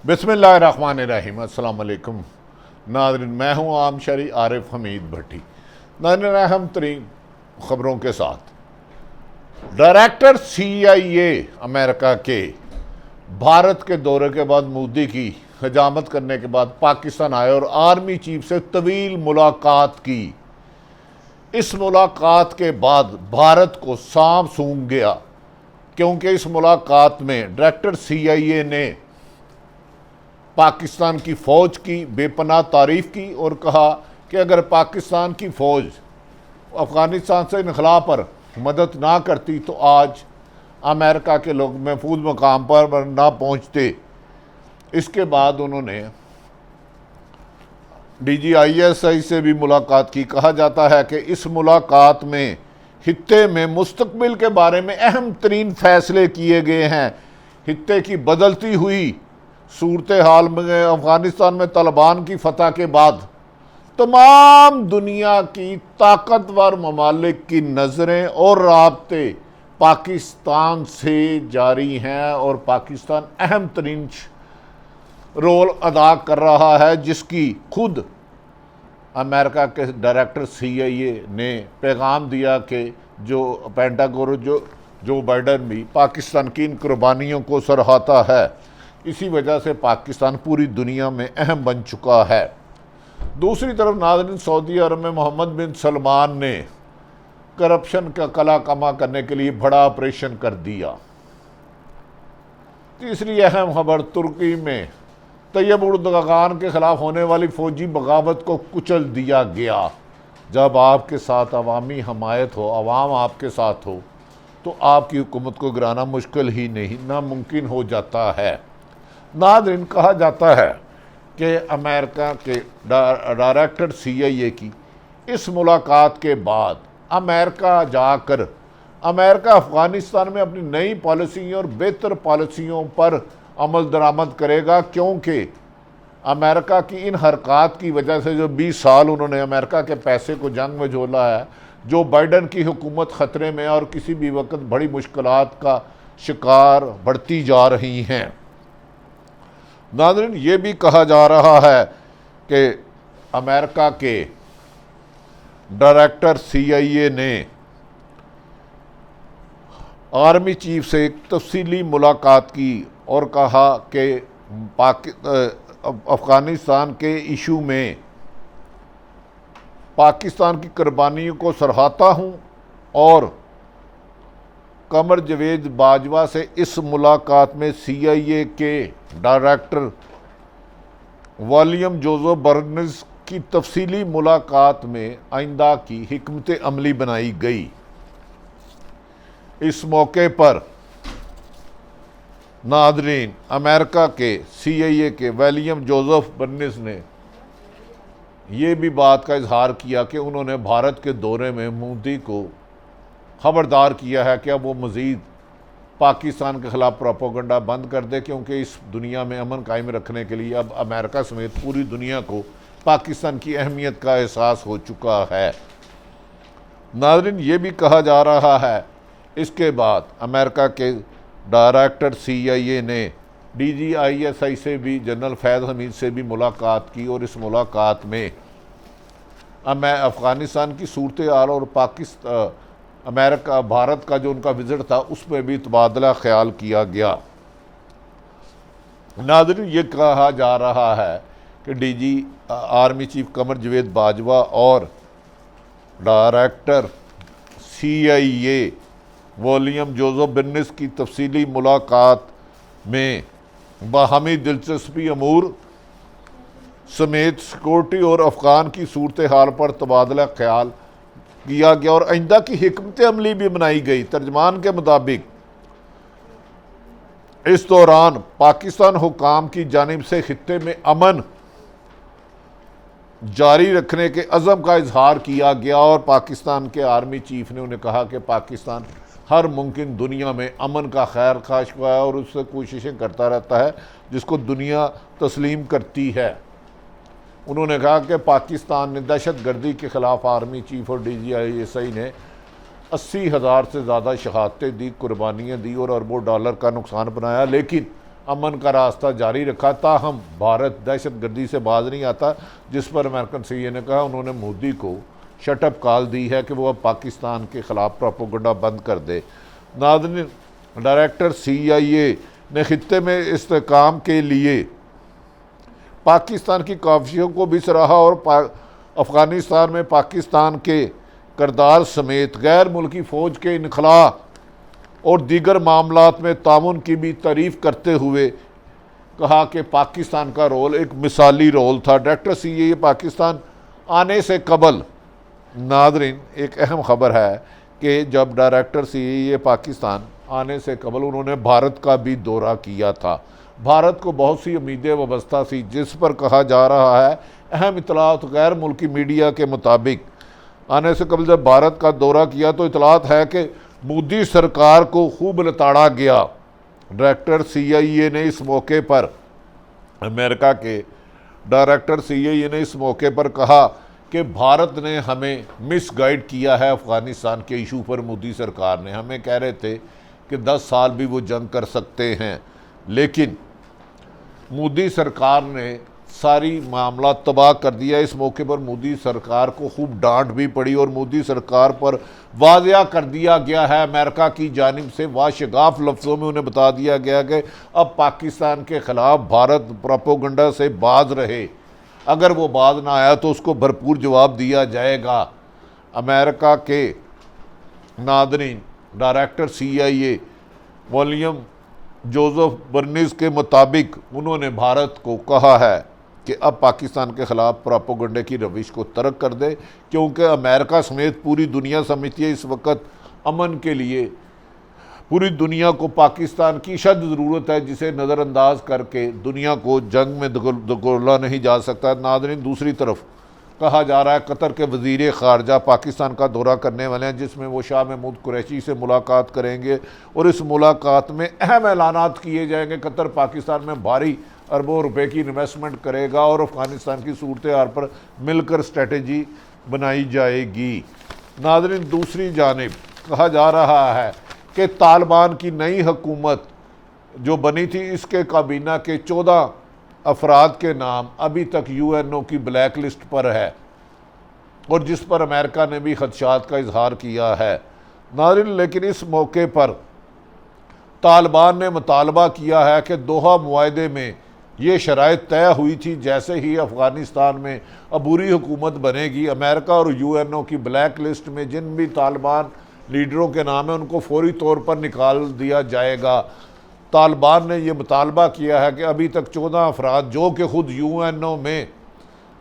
بسم اللہ الرحمن الرحیم۔ السلام علیکم ناظرین، میں ہوں عام شہری عارف حمید بھٹی۔ ناظرین، اہم ترین خبروں کے ساتھ ڈائریکٹر CIA امریکہ کے بھارت کے دورے کے بعد مودی کی حجامت کرنے کے بعد پاکستان آئے اور آرمی چیف سے طویل ملاقات کی۔ اس ملاقات کے بعد بھارت کو سانپ سونگھ گیا، کیونکہ اس ملاقات میں ڈائریکٹر CIA نے پاکستان کی فوج کی بے پناہ تعریف کی اور کہا کہ اگر پاکستان کی فوج افغانستان سے انخلا پر مدد نہ کرتی تو آج امریکہ کے لوگ محفوظ مقام پر نہ پہنچتے۔ اس کے بعد انہوں نے DGISI سے بھی ملاقات کی۔ کہا جاتا ہے کہ اس ملاقات میں خطے میں مستقبل کے بارے میں اہم ترین فیصلے کیے گئے ہیں۔ خطے کی بدلتی ہوئی صورتحال میں افغانستان میں طالبان کی فتح کے بعد تمام دنیا کی طاقتور ممالک کی نظریں اور رابطے پاکستان سے جاری ہیں اور پاکستان اہم ترین رول ادا کر رہا ہے، جس کی خود امریکہ کے ڈائریکٹر CIA نے پیغام دیا کہ جو پینٹاگون جو بائیڈن بھی پاکستان کی ان قربانیوں کو سراہتا ہے۔ اسی وجہ سے پاکستان پوری دنیا میں اہم بن چکا ہے۔ دوسری طرف ناظرین، سعودی عرب میں محمد بن سلمان نے کرپشن کا کلا کما کرنے کے لیے بڑا آپریشن کر دیا۔ تیسری اہم خبر، ترکی میں طیب اردگان کے خلاف ہونے والی فوجی بغاوت کو کچل دیا گیا۔ جب آپ کے ساتھ عوامی حمایت ہو، عوام آپ کے ساتھ ہو، تو آپ کی حکومت کو گرانا مشکل ہی نہیں، ناممکن ہو جاتا ہے۔ ناظرین، کہا جاتا ہے کہ امریکہ کے ڈائریکٹر CIA کی اس ملاقات کے بعد امریکہ جا کر امریکہ افغانستان میں اپنی نئی پالیسیوں اور بہتر پالیسیوں پر عمل درآمد کرے گا، کیونکہ امریکہ کی ان حرکات کی وجہ سے جو 20 سال انہوں نے امریکہ کے پیسے کو جنگ میں جھولا ہے، جو بائیڈن کی حکومت خطرے میں اور کسی بھی وقت بڑی مشکلات کا شکار بڑھتی جا رہی ہیں۔ ناظرین، یہ بھی کہا جا رہا ہے کہ امریکہ کے ڈائریکٹر CIA نے آرمی چیف سے ایک تفصیلی ملاقات کی اور کہا کہ افغانستان کے ایشو میں پاکستان کی قربانیوں کو سراہتا ہوں اور قمر جاوید باجوہ سے اس ملاقات میں CIA کے ڈائریکٹر ولیم جوزف برنز کی تفصیلی ملاقات میں آئندہ کی حکمت عملی بنائی گئی۔ اس موقع پر ناظرین، امریکہ کے CIA کے ولیم جوزف برنز نے یہ بھی بات کا اظہار کیا کہ انہوں نے بھارت کے دورے میں مودی کو خبردار کیا ہے کہ اب وہ مزید پاکستان کے خلاف پروپیگنڈا بند کر دے، کیونکہ اس دنیا میں امن قائم رکھنے کے لیے اب امریکہ سمیت پوری دنیا کو پاکستان کی اہمیت کا احساس ہو چکا ہے۔ ناظرین، یہ بھی کہا جا رہا ہے اس کے بعد امریکہ کے ڈائریکٹر CIA نے DGISI سے بھی، جنرل فیض حمید سے بھی ملاقات کی اور اس ملاقات میں افغانستان کی صورتحال اور بھارت کا جو ان کا وزٹ تھا اس پہ بھی تبادلہ خیال کیا گیا۔ ناظرین، یہ کہا جا رہا ہے کہ آرمی چیف قمر جاوید باجوہ اور director CIA William Joseph burns کی تفصیلی ملاقات میں باہمی دلچسپی امور سمیت سیکورٹی اور افغان کی صورتحال پر تبادلہ خیال کیا گیا اور آئندہ کی حکمت عملی بھی بنائی گئی۔ ترجمان کے مطابق اس دوران پاکستان حکام کی جانب سے خطے میں امن جاری رکھنے کے عزم کا اظہار کیا گیا اور پاکستان کے آرمی چیف نے انہیں کہا کہ پاکستان ہر ممکن دنیا میں امن کا خیر خواہ ہے اور اس سے کوششیں کرتا رہتا ہے جس کو دنیا تسلیم کرتی ہے۔ انہوں نے کہا کہ پاکستان نے دہشت گردی کے خلاف آرمی چیف اور DGISI نے 80,000 سے زیادہ شہادتیں دی، قربانیاں دی اور اربوں ڈالر کا نقصان بنایا، لیکن امن کا راستہ جاری رکھا، تاہم بھارت دہشت گردی سے باز نہیں آتا، جس پر امریکن سی اے نے کہا انہوں نے مودی کو شٹ اپ کال دی ہے کہ وہ اب پاکستان کے خلاف پروپیگنڈا بند کر دے۔ ناظرین، ڈائریکٹر سی آئی اے نے خطے میں استحکام کے لیے پاکستان کی کاوشوں کو بھی سراہا اور افغانستان میں پاکستان کے کردار سمیت غیر ملکی فوج کے انخلاء اور دیگر معاملات میں تعاون کی بھی تعریف کرتے ہوئے کہا کہ پاکستان کا رول ایک مثالی رول تھا۔ ڈائریکٹر سی اے پاکستان آنے سے قبل، ناظرین ایک اہم خبر ہے کہ جب ڈائریکٹر سی اے پاکستان آنے سے قبل انہوں نے بھارت کا بھی دورہ کیا تھا۔ بھارت کو بہت سی امیدیں وابستہ تھی، جس پر کہا جا رہا ہے اہم اطلاعات غیر ملکی میڈیا کے مطابق آنے سے قبل جب بھارت کا دورہ کیا تو اطلاعات ہے کہ مودی سرکار کو خوب لتاڑا گیا۔ ڈائریکٹر سی آئی اے نے اس موقع پر امریکہ کے ڈائریکٹر سی آئی اے نے اس موقع پر کہا کہ بھارت نے ہمیں مس گائیڈ کیا ہے افغانستان کے ایشو پر۔ مودی سرکار نے ہمیں کہہ رہے تھے کہ 10 سال بھی وہ جنگ کر سکتے ہیں، لیکن مودی سرکار نے ساری معاملات تباہ کر دیا۔ اس موقع پر مودی سرکار کو خوب ڈانٹ بھی پڑی اور مودی سرکار پر واضح کر دیا گیا ہے امریکہ کی جانب سے، واشگاف لفظوں میں انہیں بتا دیا گیا کہ اب پاکستان کے خلاف بھارت پروپیگنڈا سے باز رہے، اگر وہ باز نہ آیا تو اس کو بھرپور جواب دیا جائے گا۔ امریکہ کے ناظرین، ڈائریکٹر سی آئی اے ولیم جوزف برنس کے مطابق انہوں نے بھارت کو کہا ہے کہ اب پاکستان کے خلاف پروپیگنڈے کی روش کو ترک کر دے، کیونکہ امریکہ سمیت پوری دنیا سمجھتی ہے اس وقت امن کے لیے پوری دنیا کو پاکستان کی شد ضرورت ہے، جسے نظر انداز کر کے دنیا کو جنگ میں دھکیلا نہیں جا سکتا۔ ناظرین، دوسری طرف کہا جا رہا ہے قطر کے وزیر خارجہ پاکستان کا دورہ کرنے والے ہیں، جس میں وہ شاہ محمود قریشی سے ملاقات کریں گے اور اس ملاقات میں اہم اعلانات کیے جائیں گے۔ قطر پاکستان میں بھاری اربوں روپے کی انویسٹمنٹ کرے گا اور افغانستان کی صورتحال پر مل کر اسٹریٹجی بنائی جائے گی۔ ناظرین، دوسری جانب کہا جا رہا ہے کہ طالبان کی نئی حکومت جو بنی تھی، اس کے کابینہ کے 14 افراد کے نام ابھی تک یو این او کی بلیک لسٹ پر ہے اور جس پر امریکہ نے بھی خدشات کا اظہار کیا ہے۔ ناظرین، لیکن اس موقع پر طالبان نے مطالبہ کیا ہے کہ دوحہ معاہدے میں یہ شرائط طے ہوئی تھی، جیسے ہی افغانستان میں عبوری حکومت بنے گی، امریکہ اور یو این او کی بلیک لسٹ میں جن بھی طالبان لیڈروں کے نام ہیں ان کو فوری طور پر نکال دیا جائے گا۔ طالبان نے یہ مطالبہ کیا ہے کہ ابھی تک 14 افراد جو کہ خود یو این او میں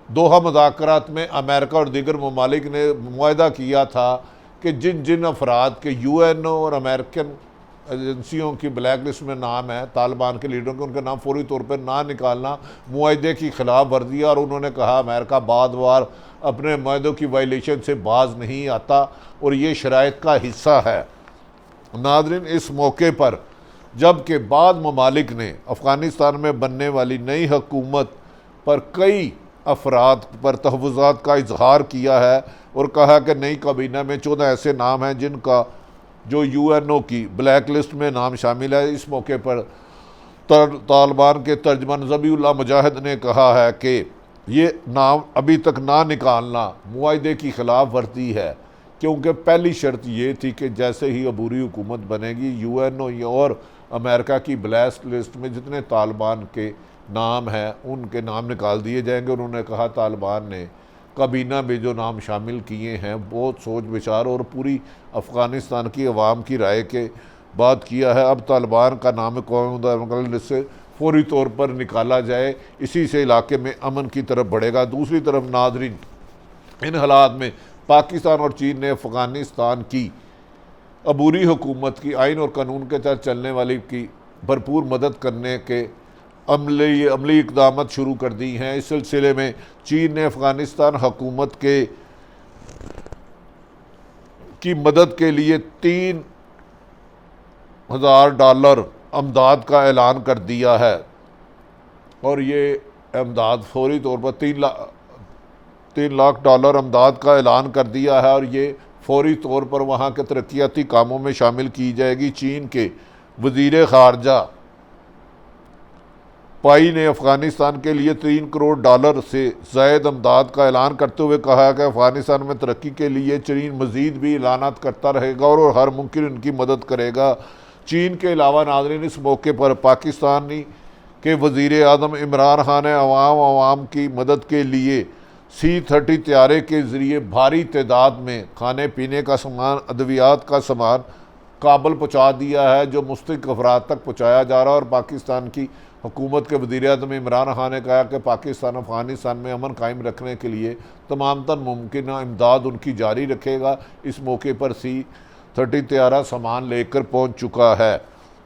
دوحہ مذاکرات میں امریکہ اور دیگر ممالک نے معاہدہ کیا تھا کہ جن افراد کے یو این او اور امریکن ایجنسیوں کی بلیک لسٹ میں نام ہے طالبان کے لیڈروں کے، ان کے نام فوری طور پر نہ نکالنا معاہدے کی خلاف ورزی ہے، اور انہوں نے کہا امریکہ بعد بار اپنے معاہدوں کی وائلیشن سے باز نہیں آتا اور یہ شرائط کا حصہ ہے۔ ناظرین، اس موقع پر جبکہ بعض ممالک نے افغانستان میں بننے والی نئی حکومت پر کئی افراد پر تحفظات کا اظہار کیا ہے اور کہا کہ نئی کابینہ میں 14 ایسے نام ہیں جن کا جو یو این او کی بلیک لسٹ میں نام شامل ہے۔ اس موقع پر طالبان کے ترجمان ذبیح اللہ مجاہد نے کہا ہے کہ یہ نام ابھی تک نہ نکالنا معاہدے کی خلاف ورزی ہے، کیونکہ پہلی شرط یہ تھی کہ جیسے ہی عبوری حکومت بنے گی، یو این او اور امریکہ کی بلیک لسٹ میں جتنے طالبان کے نام ہیں ان کے نام نکال دیے جائیں گے۔ انہوں نے کہا طالبان نے کابینہ میں جو نام شامل کیے ہیں بہت سوچ بچار اور پوری افغانستان کی عوام کی رائے کے بعد کیا ہے، اب طالبان کا نام قومی متحدہ لسٹ سے فوری طور پر نکالا جائے، اسی سے علاقے میں امن کی طرف بڑھے گا۔ دوسری طرف ناظرین، ان حالات میں پاکستان اور چین نے افغانستان کی عبوری حکومت کی آئین اور قانون کے تحت چلنے والی کی بھرپور مدد کرنے کے عملی اقدامات شروع کر دی ہیں۔ اس سلسلے میں چین نے افغانستان حکومت کی مدد کے لیے $3,000 امداد کا اعلان کر دیا ہے، اور یہ امداد فوری طور پر $3 لاکھ امداد کا اعلان کر دیا ہے، اور یہ فوری طور پر وہاں کے ترقیاتی کاموں میں شامل کی جائے گی۔ چین کے وزیر خارجہ پائی نے افغانستان کے لیے $3 کروڑ سے زائد امداد کا اعلان کرتے ہوئے کہا کہ افغانستان میں ترقی کے لیے چین مزید بھی اعلانات کرتا رہے گا اور ہر ممکن ان کی مدد کرے گا۔ چین کے علاوہ ناظرین اس موقع پر پاکستانی کے وزیر اعظم عمران خان نے عوام کی مدد کے لیے C-30 طیارے کے ذریعے بھاری تعداد میں کھانے پینے کا سامان، ادویات کا سامان کابل پہنچا دیا ہے، جو مستحق افراد تک پہنچایا جا رہا ہے۔ اور پاکستان کی حکومت کے وزیر اعظم عمران خان نے کہا کہ پاکستان افغانستان میں امن قائم رکھنے کے لیے تمام تر ممکنہ امداد ان کی جاری رکھے گا۔ اس موقع پر C-30 طیارہ سامان لے کر پہنچ چکا ہے،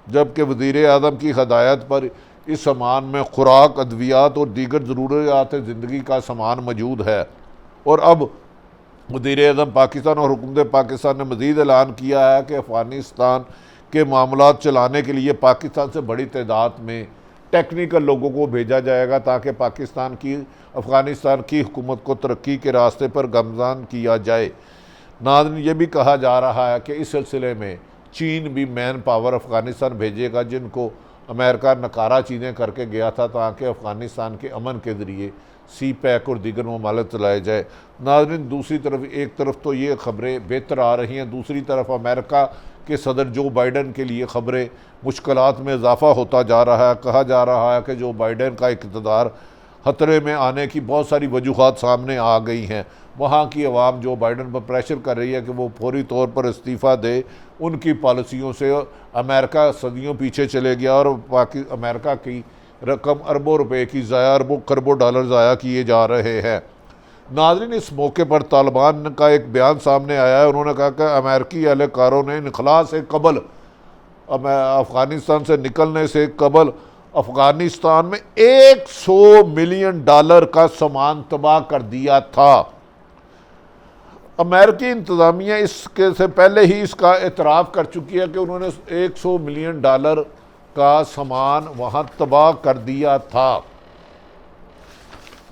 جبکہ وزیر اعظم کی ہدایت پر اس سامان میں خوراک، ادویات اور دیگر ضروریات زندگی کا سامان موجود ہے۔ اور اب وزیر اعظم پاکستان اور حکومت پاکستان نے مزید اعلان کیا ہے کہ افغانستان کے معاملات چلانے کے لیے پاکستان سے بڑی تعداد میں ٹیکنیکل لوگوں کو بھیجا جائے گا تاکہ افغانستان کی حکومت کو ترقی کے راستے پر گامزن کیا جائے۔ ناظرین یہ بھی کہا جا رہا ہے کہ اس سلسلے میں چین بھی مین پاور افغانستان بھیجے گا، جن کو امریکہ نکارہ چیزیں کر کے گیا تھا تاکہ افغانستان کے امن کے ذریعے C-PAC اور دیگر ممالک چلائے جائے۔ ناظرین دوسری طرف ایک طرف تو یہ خبریں بہتر آ رہی ہیں، دوسری طرف امریکہ کے صدر جو بائیڈن کے لیے خبریں مشکلات میں اضافہ ہوتا جا رہا ہے۔ کہا جا رہا ہے کہ جو بائیڈن کا اقتدار خطرے میں آنے کی بہت ساری وجوہات سامنے آ گئی ہیں۔ وہاں کی عوام جو بائیڈن پر پریشر کر رہی ہے کہ وہ فوری طور پر استعفیٰ دے، ان کی پالیسیوں سے امریکہ صدیوں پیچھے چلے گیا اور امریکہ کی رقم اربوں روپے کی اربوں خربوں ڈالر ضائع کیے جا رہے ہیں۔ ناظرین اس موقع پر طالبان کا ایک بیان سامنے آیا ہے۔ انہوں نے کہا کہ امریکی اہلکاروں نے انخلاء سے قبل، افغانستان سے نکلنے سے قبل افغانستان میں $100 ملین کا سامان تباہ کر دیا تھا۔ امریکی انتظامیہ اس کے سے پہلے ہی اس کا اعتراف کر چکی ہے کہ انہوں نے $100 ملین کا سامان وہاں تباہ کر دیا تھا،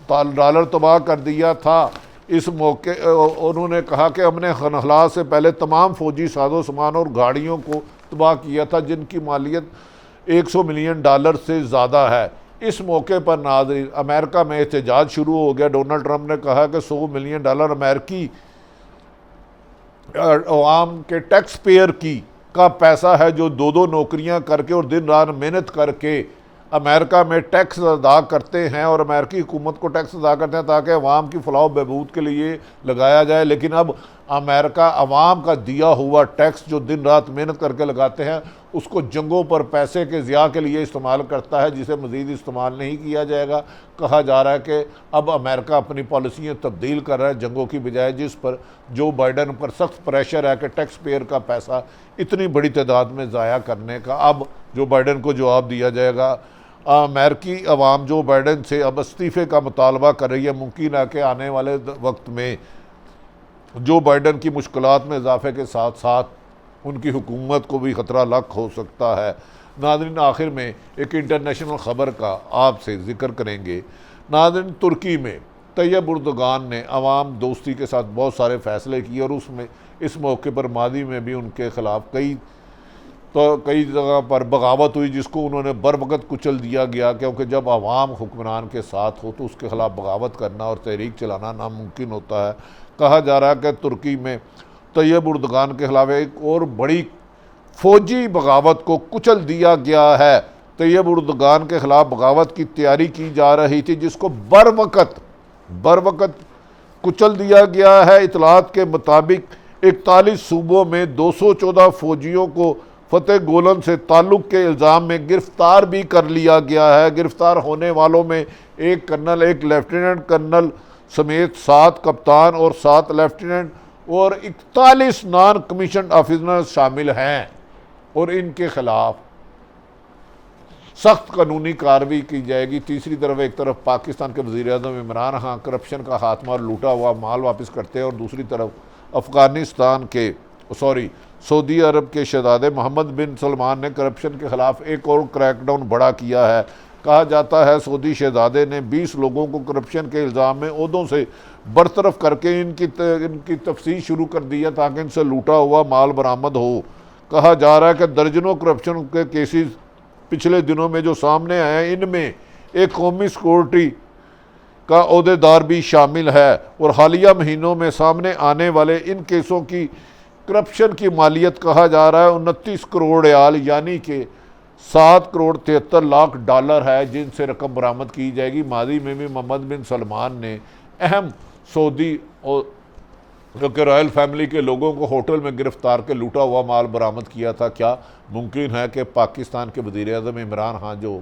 ڈالر تباہ کر دیا تھا۔ اس موقع انہوں نے کہا کہ ہم نے انخلاء سے پہلے تمام فوجی ساز و سامان اور گاڑیوں کو تباہ کیا تھا جن کی مالیت $100 ملین سے زیادہ ہے۔ اس موقع پر ناظرین امریکہ میں احتجاج شروع ہو گیا۔ ڈونلڈ ٹرمپ نے کہا کہ $100 ملین امریکی عوام کے ٹیکس پیئر کا پیسہ ہے، جو دو نوکریاں کر کے اور دن رات محنت کر کے امریکہ میں ٹیکس ادا کرتے ہیں اور امریکی حکومت کو ٹیکس ادا کرتے ہیں تاکہ عوام کی فلاح و بہبود کے لیے لگایا جائے۔ لیکن اب امریکہ عوام کا دیا ہوا ٹیکس جو دن رات محنت کر کے لگاتے ہیں اس کو جنگوں پر پیسے کے ضیاع کے لیے استعمال کرتا ہے، جسے مزید استعمال نہیں کیا جائے گا۔ کہا جا رہا ہے کہ اب امریکہ اپنی پالیسیاں تبدیل کر رہا ہے جنگوں کی بجائے، جس پر جو بائیڈن پر سخت پریشر ہے کہ ٹیکس پیئر کا پیسہ اتنی بڑی تعداد میں ضائع کرنے کا اب جو بائیڈن کو جواب دیا جائے گا۔ امریکی عوام جو بائیڈن سے اب استعفے کا مطالبہ کر رہی ہے۔ ممکن ہے کہ آنے والے وقت میں جو بائیڈن کی مشکلات میں اضافے کے ساتھ ساتھ ان کی حکومت کو بھی خطرہ لاحق ہو سکتا ہے۔ ناظرین آخر میں ایک انٹرنیشنل خبر کا آپ سے ذکر کریں گے۔ ناظرین ترکی میں طیب اردوغان نے عوام دوستی کے ساتھ بہت سارے فیصلے کیے اور اس موقع پر ماضی میں بھی ان کے خلاف کئی جگہ پر بغاوت ہوئی، جس کو انہوں نے بروقت کچل دیا گیا، کیونکہ جب عوام حکمران کے ساتھ ہو تو اس کے خلاف بغاوت کرنا اور تحریک چلانا ناممکن ہوتا ہے۔ کہا جا رہا ہے کہ ترکی میں طیب اردوغان کے خلاف ایک اور بڑی فوجی بغاوت کو کچل دیا گیا ہے۔ طیب اردوغان کے خلاف بغاوت کی تیاری کی جا رہی تھی، جس کو بروقت کچل دیا گیا ہے۔ اطلاعات کے مطابق 41 صوبوں میں 214 فوجیوں کو فتح گولن سے تعلق کے الزام میں گرفتار بھی کر لیا گیا ہے۔ گرفتار ہونے والوں میں ایک کرنل، ایک لیفٹیننٹ کرنل سمیت 7 کپتان اور 7 لیفٹیننٹ اور 41 نان کمیشنڈ آفیسر شامل ہیں، اور ان کے خلاف سخت قانونی کارروائی کی جائے گی۔ تیسری طرف ایک طرف پاکستان کے وزیر اعظم عمران خان کرپشن کا خاتمہ اور لوٹا ہوا مال واپس کرتے ہیں، اور دوسری طرف سعودی عرب کے شہزادے محمد بن سلمان نے کرپشن کے خلاف ایک اور کریک ڈاؤن بڑا کیا ہے۔ کہا جاتا ہے سعودی شہزادے نے 20 لوگوں کو کرپشن کے الزام میں عہدوں سے برطرف کر کے ان کی تفتیش شروع کر دی ہے تاکہ ان سے لوٹا ہوا مال برآمد ہو۔ کہا جا رہا ہے کہ درجنوں کرپشن کے کیسز پچھلے دنوں میں جو سامنے آئے ہیں، ان میں ایک قومی سیکورٹی کا عہدیدار بھی شامل ہے، اور حالیہ مہینوں میں سامنے آنے والے ان کیسوں کی کرپشن کی مالیت کہا جا رہا ہے 29 کروڑ ریال، یعنی کہ 7 کروڑ 73 لاکھ ڈالر ہے، جن سے رقم برآمد کی جائے گی۔ ماضی میں بھی محمد بن سلمان نے اہم سعودی اور رائل فیملی کے لوگوں کو ہوٹل میں گرفتار کے لوٹا ہوا مال برآمد کیا تھا۔ کیا ممکن ہے کہ پاکستان کے وزیر اعظم عمران خان جو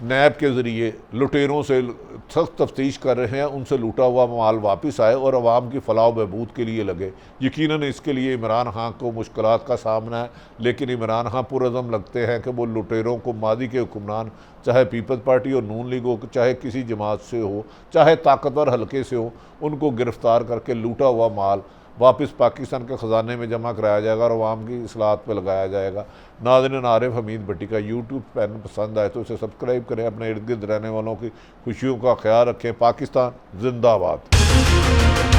نیب کے ذریعے لٹیروں سے سخت تفتیش کر رہے ہیں، ان سے لوٹا ہوا مال واپس آئے اور عوام کی فلاح و بہبود کے لیے لگے؟ یقیناً اس کے لیے عمران خان کو مشکلات کا سامنا ہے، لیکن عمران خان پرعزم لگتے ہیں کہ وہ لٹیروں کو، ماضی کے حکمران چاہے پیپلز پارٹی اور نون لیگ ہو، چاہے کسی جماعت سے ہو، چاہے طاقتور حلقے سے ہو، ان کو گرفتار کر کے لوٹا ہوا مال واپس پاکستان کے خزانے میں جمع کرایا جائے گا اور عوام کی اصلاحات پہ لگایا جائے گا۔ ناظرین، عارف حمید بھٹی کا یوٹیوب چینل پسند آئے تو اسے سبسکرائب کریں، اپنے ارد گرد رہنے والوں کی خوشیوں کا خیال رکھیں۔ پاکستان زندہ باد۔